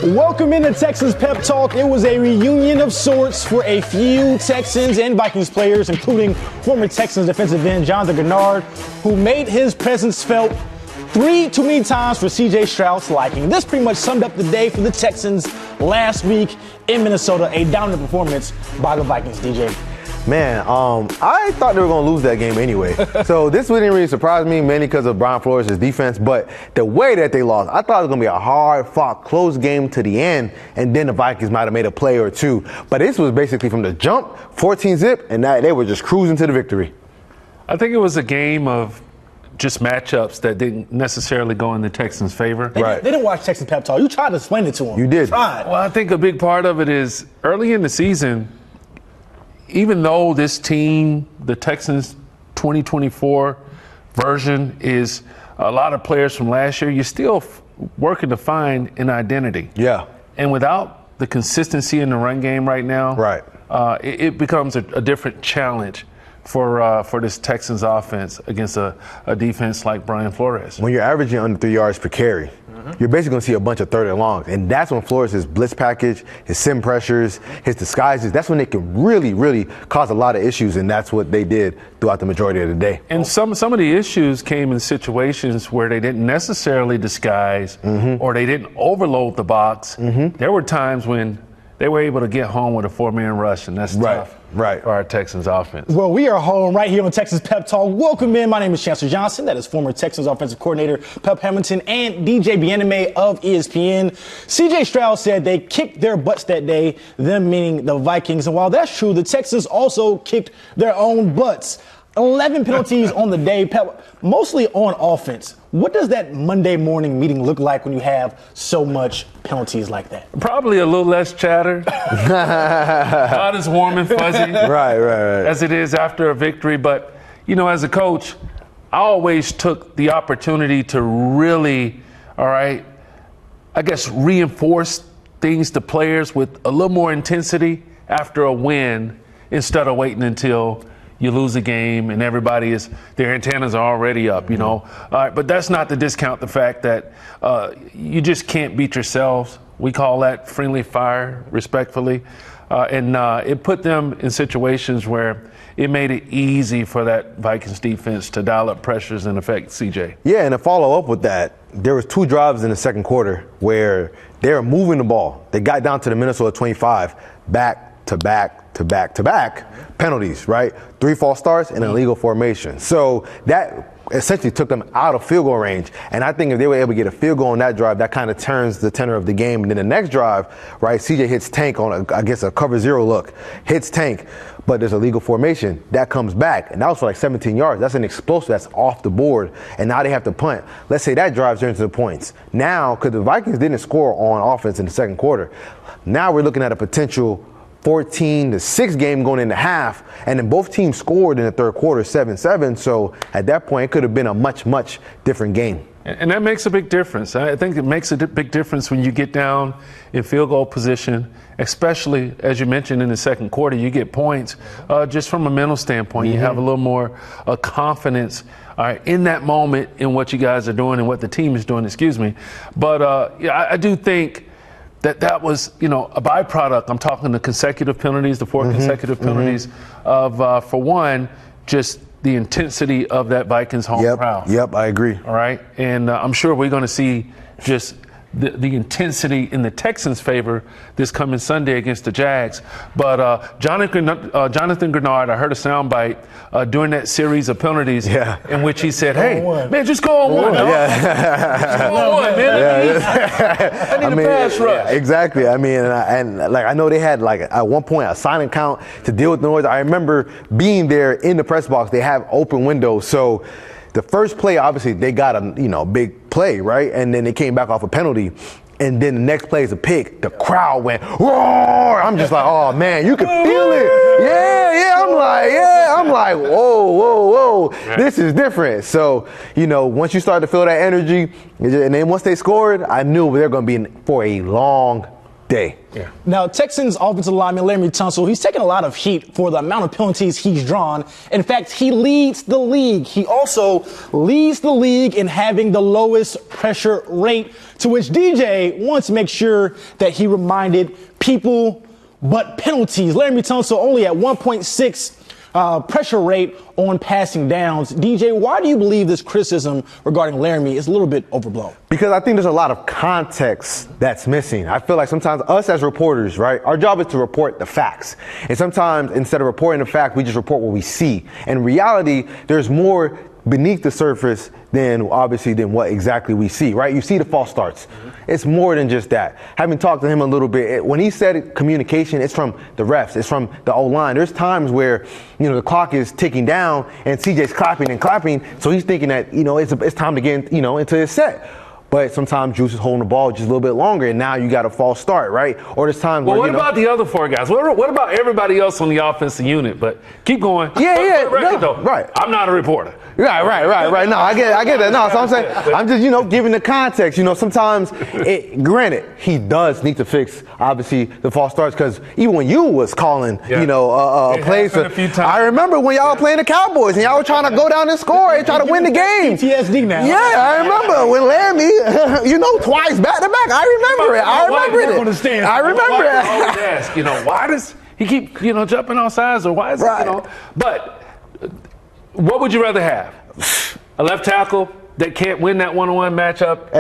Welcome into Texans Pep Talk. It was a reunion of sorts for a few Texans and Vikings players, including former Texans defensive end Jonathan Gennard, who made his presence felt 3 too many times for C.J. Stroud's liking. This pretty much summed up the day for the Texans last week in Minnesota, a dominant performance by the Vikings, DJ. Man, I thought they were going to lose that game anyway. So this didn't really surprise me, mainly because of Brian Flores' defense. But the way that they lost, I thought it was going to be a hard-fought, close game to the end, and then the Vikings might have made a play or two. But this was basically from the jump, 14-zip, and they were just cruising to the victory. I think it was a game of just matchups that didn't necessarily go in the Texans' favor. They didn't watch Texans Pep Talk. You tried to explain it to them. You did. Well, I think a big part of it is early in the season, even though this team, the Texans 2024 version, is a lot of players from last year, you're still working to find an identity. Yeah. And without the consistency in the run game right now, it becomes a different challenge for this Texans offense against a defense like Brian Flores. When you're averaging under 3 yards per carry, you're basically going to see a bunch of third and longs. And that's when Flores' blitz package, his sim pressures, his disguises, that's when they can really, really cause a lot of issues. And that's what they did throughout the majority of the day. And some of the issues came in situations where they didn't necessarily disguise or they didn't overload the box. There were times when they were able to get home with a 4-man rush, and that's tough for our Texans offense. Well, we are home right here on Texans Pep Talk. Welcome in. My name is Chancellor Johnson. That is former Texans offensive coordinator Pep Hamilton and DJ Bieneme of ESPN. C.J. Stroud said they kicked their butts that day, them meaning the Vikings. And while that's true, the Texans also kicked their own butts. 11 penalties on the day, Pep, mostly on offense. What does that Monday morning meeting look like when you have so much penalties like that? Probably a little less chatter. Not as warm and fuzzy as it is after a victory. But, you know, as a coach, I always took the opportunity to really, reinforce things to players with a little more intensity after a win instead of waiting until you lose a game and their antennas are already up, you know. But that's not to discount the fact that you just can't beat yourselves. We call that friendly fire, respectfully. And it put them in situations where it made it easy for that Vikings defense to dial up pressures and affect CJ. Yeah, and to follow up with that, there was 2 drives in the second quarter where they were moving the ball. They got down to the Minnesota 25, back to back penalties, right? 3 false starts and an illegal formation. So that essentially took them out of field goal range. And I think if they were able to get a field goal on that drive, that kind of turns the tenor of the game. And then the next drive, right, CJ hits Tank on, a cover 0 look, hits Tank, but there's a legal formation. That comes back. And that was for like 17 yards. That's an explosive that's off the board. And now they have to punt. Let's say that drives into the points. Now, because the Vikings didn't score on offense in the second quarter, now we're looking at a potential 14-6 game going into half, and then both teams scored in the third quarter 7-7. So at that point, it could have been a much, much different game. And that makes a big difference. I think it makes a big difference when you get down in field goal position, especially, as you mentioned, in the second quarter. You get points just from a mental standpoint. You have a little more confidence in that moment in what you guys are doing and what the team is doing, But I do think that was, a byproduct. I'm talking the consecutive penalties, the 4 consecutive penalties of, for one, just the intensity of that Vikings home crowd. Yep, I agree. All right, and I'm sure we're going to see just the intensity in the Texans' favor this coming Sunday against the Jags. But Jonathan Gennard, I heard a soundbite during that series of penalties in which he said, "Hey, man, just go on one. Just go on one, man. I need a pass rush." Exactly. I mean, I know they had at one point a silent count to deal with the noise. I remember being there in the press box. They have open windows, so the first play, obviously, they got a big play, right? And then they came back off a penalty. And then the next play is a pick. The crowd went roar. I'm just like, oh man, you can feel it. Yeah. I'm like, whoa. This is different. So, once you start to feel that energy, and then once they scored, I knew they were going to be in for a long day. Yeah. Now, Texans offensive lineman Laremy Tunsil, he's taken a lot of heat for the amount of penalties he's drawn. In fact, he leads the league. He also leads the league in having the lowest pressure rate, to which DJ wants to make sure that he reminded people, but penalties. Laremy Tunsil only at 1.6 pressure rate on passing downs. DJ, why do you believe this criticism regarding Laremy is a little bit overblown? Because I think there's a lot of context that's missing. I feel like sometimes us as reporters, right, our job is to report the facts. And sometimes instead of reporting the fact, we just report what we see. In reality, there's more beneath the surface than what exactly we see, right? You see the false starts. It's more than just that. Having talked to him a little bit, when he said communication, it's from the refs, it's from the O-line. There's times where, the clock is ticking down and CJ's clapping and clapping, so he's thinking that, it's time to get, into his set. But sometimes Juice is holding the ball just a little bit longer, and now you got a false start, right? Or there's times where, what about the other four guys? What about everybody else on the offensive unit? But keep going. Right. I'm not a reporter. Right. No, I get that. No, so I'm saying, I'm just, giving the context. Sometimes, granted, he does need to fix, obviously, the false starts, because even when you was calling, plays, I remember when y'all were playing the Cowboys, and y'all were trying to go down and score and try to win the game. PTSD now. Yeah, I remember when Laremy, twice back to back. I remember it. I remember it. Why does he keep, jumping on sides, or why is it, but what would you rather have? A left tackle that can't win that one-on-one matchup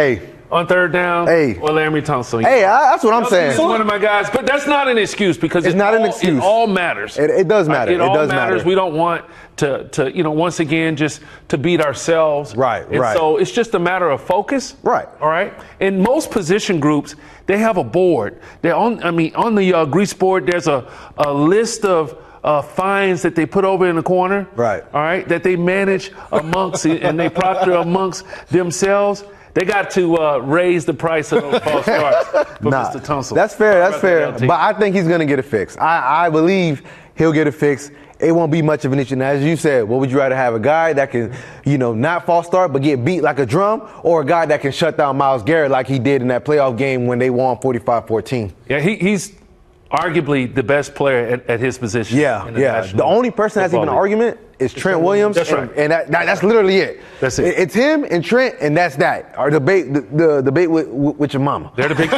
on third down, or Laremy Tunsil? That's what I'm saying. He's one of my guys, but that's not an excuse, because it's not an excuse. It all matters. It does matter. It all matters. We don't want to once again, just to beat ourselves. Right. So it's just a matter of focus. Right. All right. In most position groups, they have a board. On the grease board, there's a list of fines that they put over in the corner. Right. All right. That they manage amongst and they proctor amongst themselves. They got to raise the price of those false starts for Mr. Tunsil. That's fair. But I think he's going to get it fixed. I believe he'll get it fixed. It won't be much of an issue. Now, as you said, what would you rather have? A guy that can, not false start but get beat like a drum, or a guy that can shut down Myles Garrett like he did in that playoff game when they won 45-14? Yeah, he's arguably the best player at his position. Yeah. The only person that's even an argument is Trent Williams. That's right. And that's literally it. That's it. It's him and Trent, and that's that. Our debate, the debate with your mama. They're the big.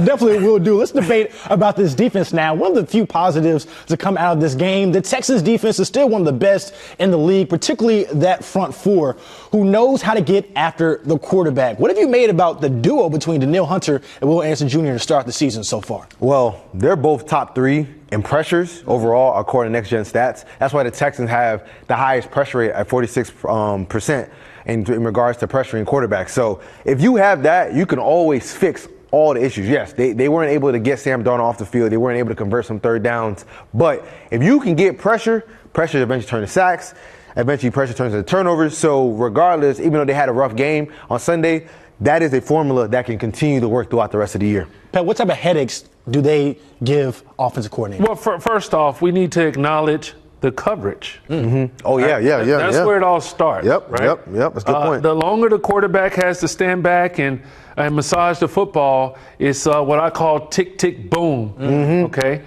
Definitely will do. Let's debate about this defense now. One of the few positives to come out of this game, the Texans defense is still one of the best in the league, particularly that front four, who knows how to get after the quarterback. What have you made about the duo between Danielle Hunter and Will Anderson Jr. to start the season so far? Well, they're both top 3 in pressures overall, according to Next Gen Stats. That's why the Texans have the highest pressure rate at 46% in regards to pressuring quarterbacks. So if you have that, you can always fix all the issues. Yes, they weren't able to get Sam Darnold off the field. They weren't able to convert some third downs. But if you can get pressure eventually turns to sacks. Eventually pressure turns into turnovers. So regardless, even though they had a rough game on Sunday, that is a formula that can continue to work throughout the rest of the year. Pat, what type of headaches do they give offensive coordinators? Well, first off, we need to acknowledge the coverage. Mm-hmm. Oh, yeah. That's where it all starts. Yep. That's a good point. The longer the quarterback has to stand back and massage the football, it's what I call tick, tick, boom. Mm-hmm. Okay?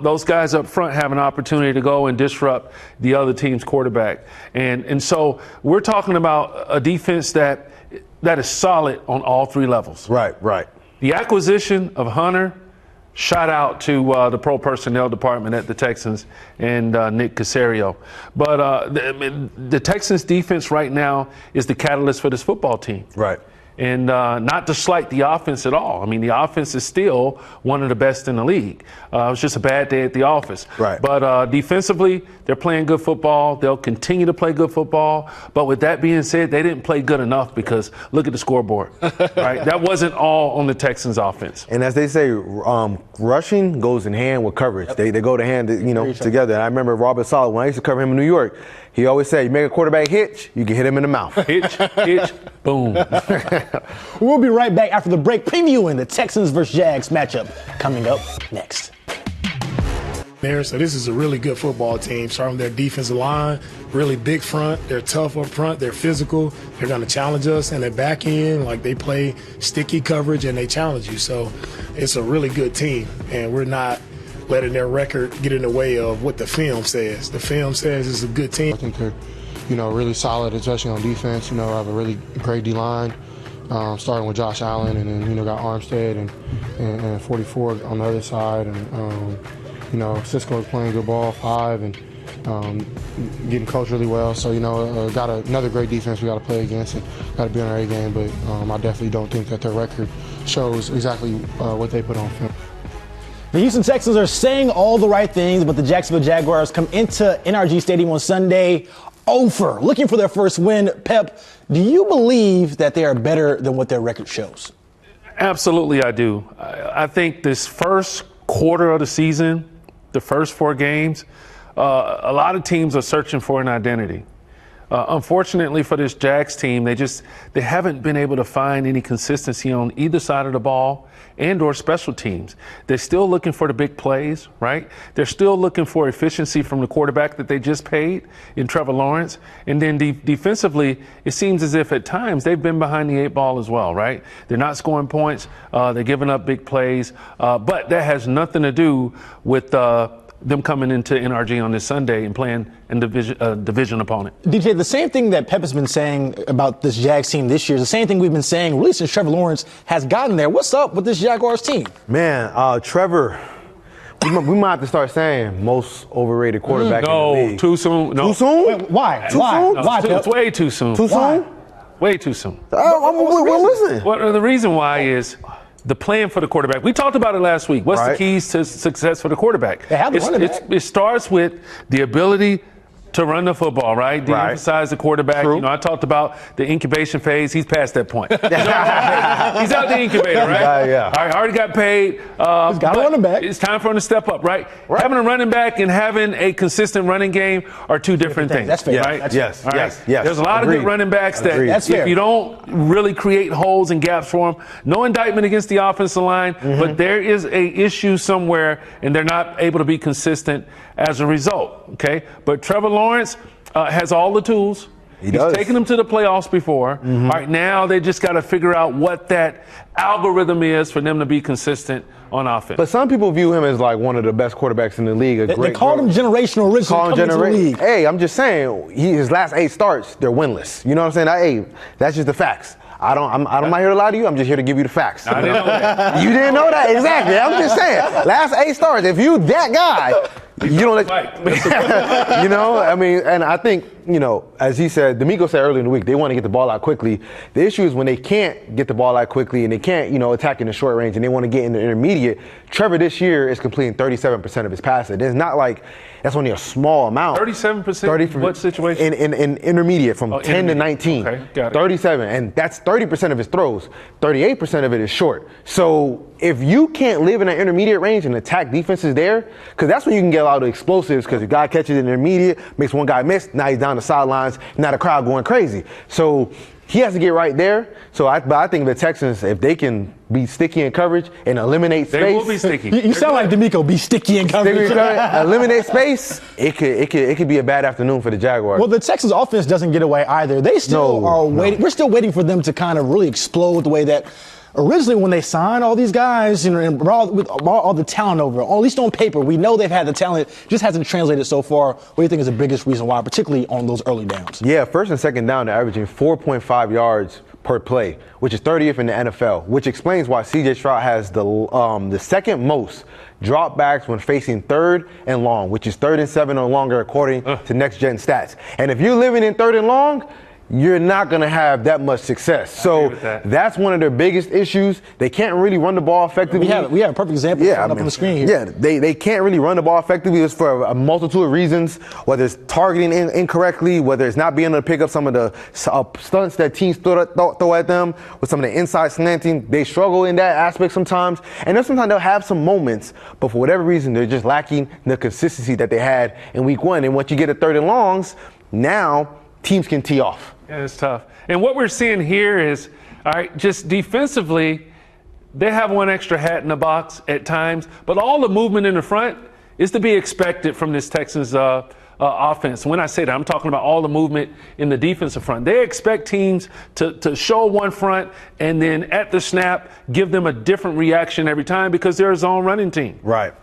Those guys up front have an opportunity to go and disrupt the other team's quarterback. And so we're talking about a defense that is solid on all 3 levels. Right. The acquisition of Hunter, shout out to the pro personnel department at the Texans and Nick Caserio. But the Texans defense right now is the catalyst for this football team. Right. And not to slight the offense at all. I mean, the offense is still one of the best in the league. It was just a bad day at the office. Right. But defensively, they're playing good football. They'll continue to play good football. But with that being said, they didn't play good enough, because look at the scoreboard. Right? That wasn't all on the Texans offense. And as they say, rushing goes in hand with coverage. Yep. They go to hand, together. And I remember Robert Saleh, when I used to cover him in New York, he always said, you make a quarterback hitch, you can hit him in the mouth. Hitch, boom. We'll be right back after the break, previewing the Texans versus Jags matchup coming up next. there. So this is a really good football team. Starting with their defensive line, really big front. They're tough up front. They're physical. They're going to challenge us. And their back end, like they play sticky coverage and they challenge you. So it's a really good team. And we're not letting their record get in the way of what the film says. The film says it's a good team. I think they're, really solid, especially on defense. I have a really great D-line, starting with Josh Allen, and then, got Armstead and 44 on the other side. And, Cisco is playing good ball, 5, and getting coached really well. So, got another great defense we got to play against and got to be on our A game. But I definitely don't think that their record shows exactly what they put on film. The Houston Texans are saying all the right things, but the Jacksonville Jaguars come into NRG Stadium on Sunday over, looking for their first win. Pep, do you believe that they are better than what their record shows? Absolutely, I do. I think this first quarter of the season, the first 4 games, a lot of teams are searching for an identity. Unfortunately for this Jags team, they haven't been able to find any consistency on either side of the ball and or special teams. They're still looking for the big plays, right? They're still looking for efficiency from the quarterback that they just paid in Trevor Lawrence. And then defensively, it seems as if at times they've been behind the 8 ball as well, right? They're not scoring points. They're giving up big plays. But that has nothing to do with them coming into NRG on this Sunday and playing a division opponent. DJ, the same thing that Pep has been saying about this Jags team this year is the same thing we've been saying really since Trevor Lawrence has gotten there. What's up with this Jaguars team? Man, Trevor, we might have to start saying most overrated quarterback in the league. Too soon. No. Too soon? Wait, why? Too why? soon? Why, It's Pep? way too soon. Too soon? Way too soon. Listen. Well, the reason why is the plan for the quarterback. We talked about it last week. What's the keys to success for the quarterback? They have the running back. It starts with the ability to run the football, right? De-emphasize the quarterback. True. I talked about the incubation phase. He's past that point. He's out the incubator, right? Yeah. All right, already got paid. He's got a running back. It's time for him to step up, right? Having a running back and having a consistent running game are two different things. That's fair. Right? Yes. All right? Yes. There's a lot of good running backs that That's fair. if you don't really create holes and gaps for them, no indictment against the offensive line, but there is a issue somewhere and they're not able to be consistent as a result, okay? But Trevor Lawrence has all the tools. He's taken them to the playoffs before. All right, now they just got to figure out what that algorithm is for them to be consistent on offense. But some people view him as like one of the best quarterbacks in the league. They call him generational rich. Hey, I'm just saying, his last 8 starts, they're winless. You know what I'm saying? That's just the facts. I'm not here to lie to you. I'm just here to give you the facts. I didn't know that. You didn't know that? Exactly. I'm just saying. Last 8 starts, if you that guy, you don't and I think, as he said, D'Amico said earlier in the week, they want to get the ball out quickly. The issue is when they can't get the ball out quickly and they can't, attack in the short range and they want to get in the intermediate. Trevor this year is completing 37% of his passes. It's not like that's only a small amount. 37%? What situation? In intermediate from 10 to 19. Okay, got it. 37. And that's 30% of his throws. 38% of it is short. So if you can't live in that intermediate range and attack defenses there, because that's when you can get a lot of explosives, because the guy catches it in the intermediate, makes one guy miss, now he's down the sidelines, now the crowd going crazy. So he has to get right there. So I think the Texans, if they can be sticky in coverage and eliminate space. They will be sticky. You sound like D'Amico, be sticky in coverage. Eliminate space, it could be a bad afternoon for the Jaguars. Well, the Texans offense doesn't get away either. They still are waiting. We're still waiting for them to kind of really explode the way that originally when they signed all these guys, and brought all the talent over, or at least on paper, we know they've had the talent, just hasn't translated so far. What do you think is the biggest reason why, particularly on those early downs? Yeah, first and second down, they're averaging 4.5 yards per play, which is 30th in the NFL, which explains why C.J. Stroud has the second most dropbacks when facing 3rd and long, which is 3rd and 7 or longer according to Next Gen Stats. And if you're living in 3rd and long, you're not going to have that much success. So that's one of their biggest issues. They can't really run the ball effectively. We have a perfect example up on the screen here. Yeah, they can't really run the ball effectively. It's for a multitude of reasons, whether it's targeting incorrectly, whether it's not being able to pick up some of the stunts that teams throw at them, with some of the inside slanting. They struggle in that aspect sometimes. And then sometimes they'll have some moments, but for whatever reason, they're just lacking the consistency that they had in week 1. And once you get a 3rd and longs, now teams can tee off. Yeah, it's tough. And what we're seeing here is, all right, just defensively, they have one extra hat in the box at times, but all the movement in the front is to be expected from this Texans offense. When I say that, I'm talking about all the movement in the defensive front. They expect teams to show one front and then at the snap give them a different reaction every time because they're a zone running team. Right.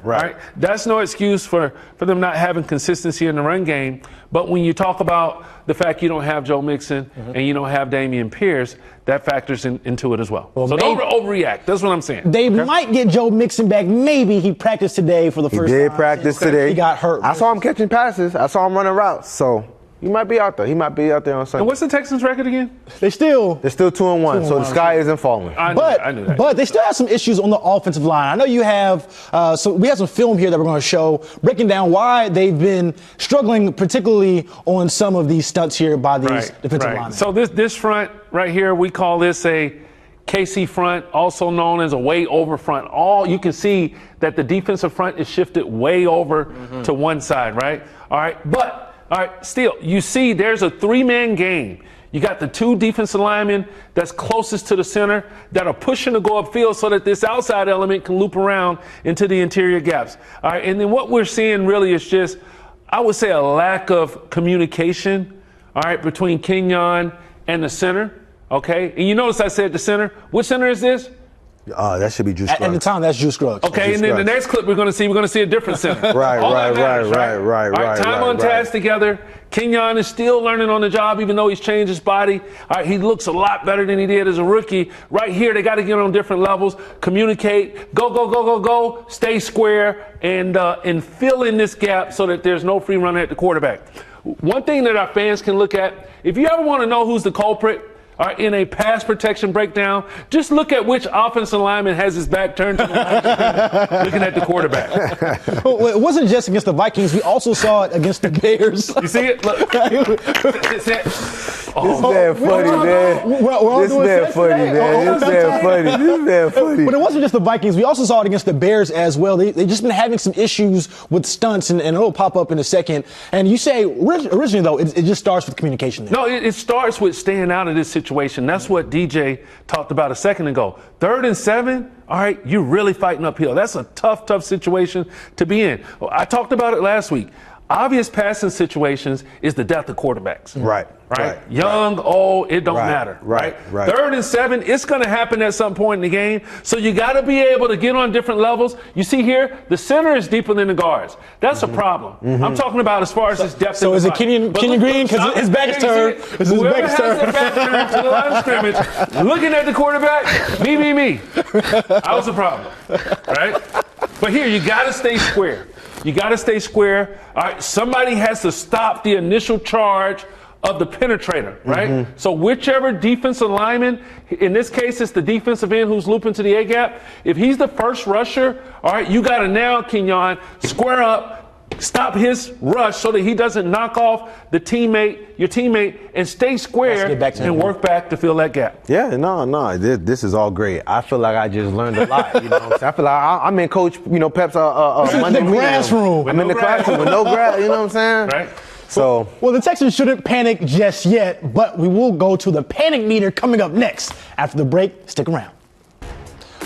That's no excuse for them not having consistency in the run game. But when you talk about the fact you don't have Joe Mixon and you don't have Dameon Pierce, that factors into it as well. So don't overreact. That's what I'm saying. They might get Joe Mixon back. Maybe he practiced today for the first time. He did practice today. He got hurt. I saw him catching passes. I saw him running routes. So he might be out there. He might be out there on Sunday. And what's the Texans' record again? They're still 2-1. So the sky isn't falling. I knew that. But they still have some issues on the offensive line. I know you have, so we have some film here that we're going to show, breaking down why they've been struggling, particularly on some of these stunts here by these defensive linemen. So this front right here, we call this a KC front, also known as a way over front. You can see that the defensive front is shifted way over to one side, right? All right, still, you see there's a three-man game. You got the two defensive linemen that's closest to the center that are pushing to go upfield so that this outside element can loop around into the interior gaps. All right, and then what we're seeing really is just, I would say, a lack of communication, all right, between Kenyon and the center, okay? And you notice I said the center. Which center is this? That should be Juice Scruggs. At the time, that's Juice Scruggs. Okay, and then the next clip we're going to see a different center. Right. Time on task together. Kenyon is still learning on the job, even though he's changed his body. All right, he looks a lot better than he did as a rookie. Right here, they got to get on different levels, communicate, go, stay square, and fill in this gap so that there's no free runner at the quarterback. One thing that our fans can look at, if you ever want to know who's the culprit, in a pass protection breakdown, just look at which offensive lineman has his back turned to the line, looking at the quarterback. Well, it wasn't just against the Vikings. We also saw it against the Bears. You see it? Look. This man funny, man. This man funny. But it wasn't just the Vikings. We also saw it against the Bears as well. They've just been having some issues with stunts, and it'll pop up in a second. And you say, originally, though, it just starts with communication there. No, it starts with staying out of this situation. That's what DJ talked about a second ago. 3rd and 7, all right, you're really fighting uphill. That's a tough situation to be in. I talked about it last week. Obvious passing situations is the death of quarterbacks. Right. Young, old, it don't matter. Right. 3rd and 7, it's going to happen at some point in the game. So you got to be able to get on different levels. You see here, the center is deeper than the guards. That's a problem. I'm talking about as far as his depth. So is it Kenyon Green because his back is turned? Whoever has their back turned to the line of scrimmage, looking at the quarterback, me. That was a problem, right? But here, you got to stay square. All right, somebody has to stop the initial charge of the penetrator, right? So whichever defensive lineman, in this case, it's the defensive end who's looping to the A-gap. If he's the first rusher, all right, you got to now, Kenyon, square up, stop his rush so that he doesn't knock off your teammate, and stay square and work back to fill that gap. Yeah, no, this is all great. I feel like I just learned a lot. You know what I'm saying? I feel like I'm in Coach, Pep's Monday meeting. I'm in the classroom with no grass. You know what I'm saying? Right. So, well, the Texans shouldn't panic just yet, but we will go to the panic meter coming up next. After the break, stick around.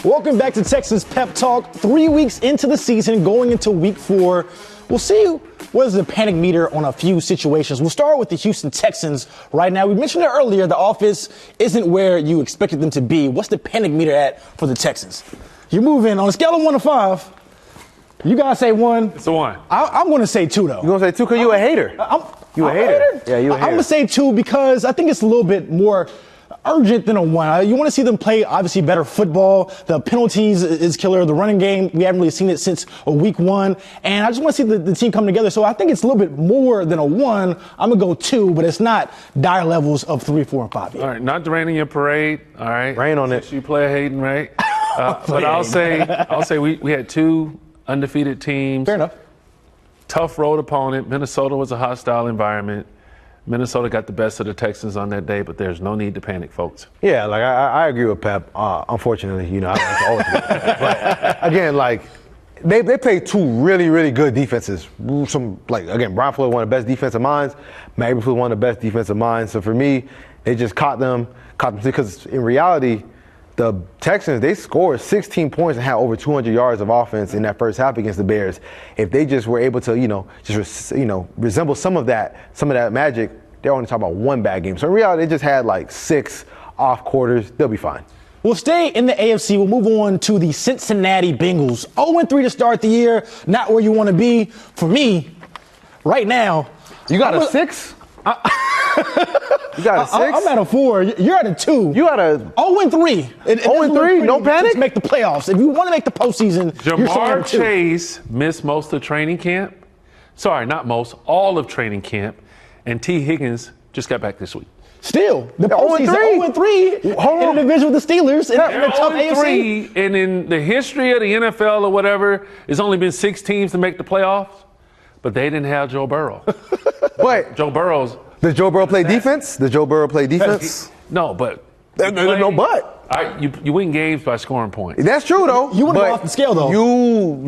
Welcome back to Texans Pep Talk. 3 weeks into the season, going into week 4. We'll see what is the panic meter on a few situations. We'll start with the Houston Texans right now. We mentioned it earlier. The offense isn't where you expected them to be. What's the panic meter at for the Texans? You're moving on a scale of 1 to 5. You guys say 1. It's a 1. I'm going to say 2, though. You're going to say 2 because you're a hater. You a hater? Yeah, you a hater. I'm going to say 2 because I think it's a little bit more urgent than a 1. You want to see them play, obviously, better football. The penalties is killer. The running game, we haven't really seen it since week 1. And I just want to see the team come together. So I think it's a little bit more than a 1. I'm going to go 2, but it's not dire levels of 3, 4, and 5 yet. All right, not raining your parade. All right. Rain on it. You play Hayden, right? But I'll say we had 2 undefeated teams. Fair enough. Tough road opponent. Minnesota was a hostile environment. Minnesota got the best of the Texans on that day, but there's no need to panic, folks. Yeah, like I agree with Pep. Unfortunately, I like to always agree with Pep. But again, they played 2 really, really good defenses. Brian Floyd, one of the best defensive minds. Matt Eberflus, one of the best defensive minds. So for me, they just caught them because in reality, the Texans, they scored 16 points and had over 200 yards of offense in that first half against the Bears. If they just were able to, resemble some of that magic, they're only talking about one bad game. So in reality, they just had like 6 off quarters. They'll be fine. We'll stay in the AFC. We'll move on to the Cincinnati Bengals. 0-3 to start the year. Not where you want to be. For me, right now. You got a 6? You got a 6? I'm at a 4. You're at a 2. You got a 0-3. 0-3? No panic? To make the playoffs. If you want to make the postseason, you're still at 2. Jamar Chase missed most of training camp. Sorry, not most. All of training camp. And T. Higgins just got back this week. Still, the postseason 0-3 in the division with the Steelers in the tough AFC. And in the history of the NFL or whatever, it's only been 6 teams to make the playoffs. But they didn't have Joe Burrow. But Joe Burrow's. Does Joe Burrow play defense? No, but. No, but. You win games by scoring points. That's true, though. You wouldn't go off the scale, though. You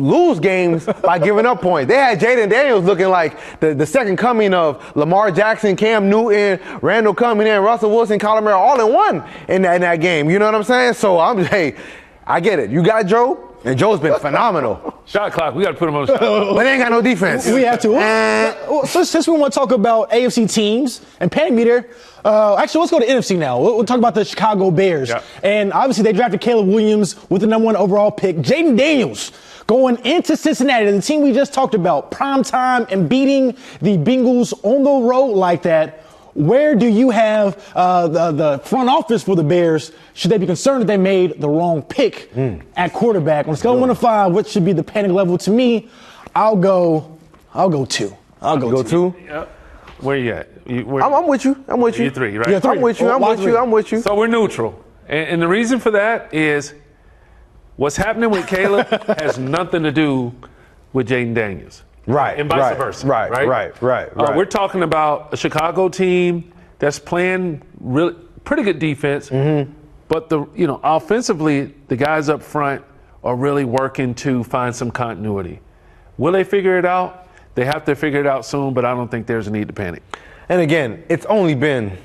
lose games by giving up points. They had Jaden Daniels looking like the second coming of Lamar Jackson, Cam Newton, Randall coming in, Russell Wilson, Kyler Murray, all in one in that game. You know what I'm saying? So I get it. You got Joe. And Joe's been phenomenal. Shot clock. We got to put him on the shot clock. But they ain't got no defense. We have to. Since we want to talk about AFC teams and panic meter, actually, let's go to NFC now. We'll talk about the Chicago Bears. Yeah. And obviously, they drafted Caleb Williams with the #1 overall pick. Jaden Daniels going into Cincinnati, the team we just talked about, prime time and beating the Bengals on the road like that. Where do you have the front office for the Bears? Should they be concerned that they made the wrong pick at quarterback? On a scale of 1 to 5, what should be the panic level? To me, I'll go 2. I'll go 2. Yep. Where you at? I'm with you. You're 3, right? You're 3. I'm with you. So we're neutral. And the reason for that is what's happening with Caleb has nothing to do with Jaden Daniels. Right. And vice versa. Right. We're talking about a Chicago team that's playing really pretty good defense, but offensively, the guys up front are really working to find some continuity. Will they figure it out? They have to figure it out soon, but I don't think there's a need to panic. And again, it's only been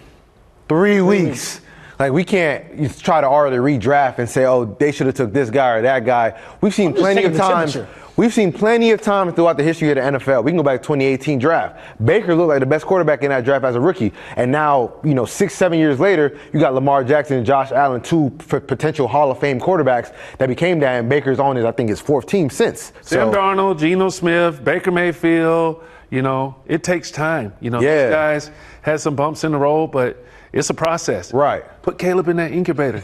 3 weeks. Like, we can't try to already redraft and say, oh, they should have took this guy or that guy. We've seen plenty of times. We've seen plenty of times throughout the history of the NFL. We can go back to 2018 draft. Baker looked like the best quarterback in that draft as a rookie. And now, 6-7 years later, you got Lamar Jackson and Josh Allen, 2 potential Hall of Fame quarterbacks that became that. And Baker's on his 4th team since. Sam Darnold, Geno Smith, Baker Mayfield, it takes time. These guys had some bumps in the road, but it's a process. Right. Put Caleb in that incubator.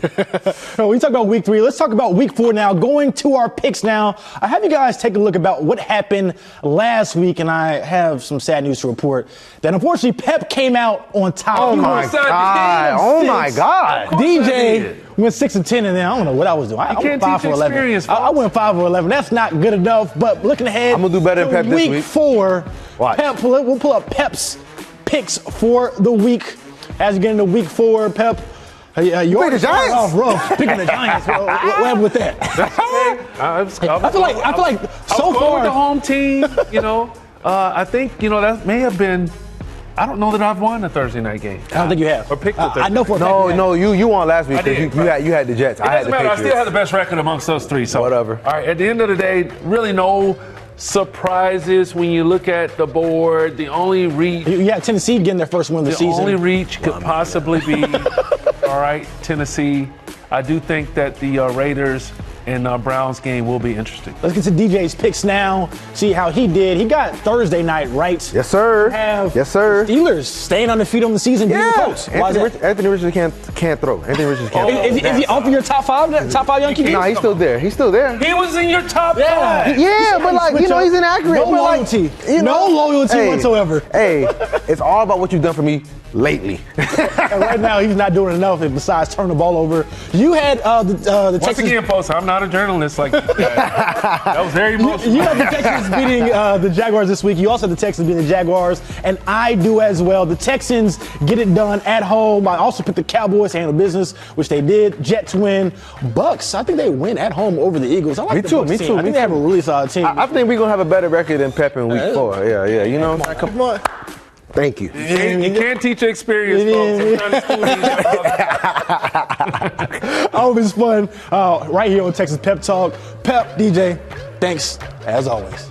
We talk about week 3. Let's talk about week 4 now. Going to our picks now. I have you guys take a look about what happened last week, and I have some sad news to report. That unfortunately, Pep came out on top. Oh my God. DJ went 6-10, and then I don't know what I was doing. I went 5 for 11. I went 5 for 11. That's not good enough. But looking ahead, I'm gonna do better than Pep this week. Week 4. Watch. Pep, we'll pull up Pep's picks for the week. As you get into week 4, Pep, you pick the Giants off rough. Picking the Giants. What happened with that? I feel like so far the home team. I think that may have been. I don't know that I've won a Thursday night game. I don't think you have. Or picked a Thursday. I know for a fact. No, you won last week because you had the Jets. I had the Patriots. I still have the best record amongst those 3. So whatever. All right. At the end of the day, really no surprises when you look at the board. The only reach. You got Tennessee getting their first win of the season. The only reach could possibly be, all right, Tennessee. I do think that the Raiders and Browns game will be interesting. Let's get to DJ's picks now. See how he did. He got Thursday night right. Yes, sir. Yes, sir. Steelers staying undefeated on the season. Yeah. Anthony Richardson can't throw. Anthony Richardson can't throw. Is he off of your top 5 young QBs? Nah, he's still there. He was in your top 5. Yeah, but he's inaccurate. No loyalty. No loyalty whatsoever. Hey, it's all about what you've done for me lately. And right now, he's not doing enough besides turn the ball over. You had the Once Texans. Again, folks, I'm not a journalist like that. That was very emotional. You have the Texans beating the Jaguars this week. You also have the Texans beating the Jaguars, and I do as well. The Texans get it done at home. I also picked the Cowboys to handle business, which they did. Jets win. Bucks, I think they win at home over the Eagles. I like the Bucks team. I think they have a really solid team. I think we're going to have a better record than Pep in week 4. Yeah. Come on. Thank you. You can't teach experience, folks. I'm trying to school these. Always fun right here on Texas Pep Talk. Pep, DJ, thanks as always.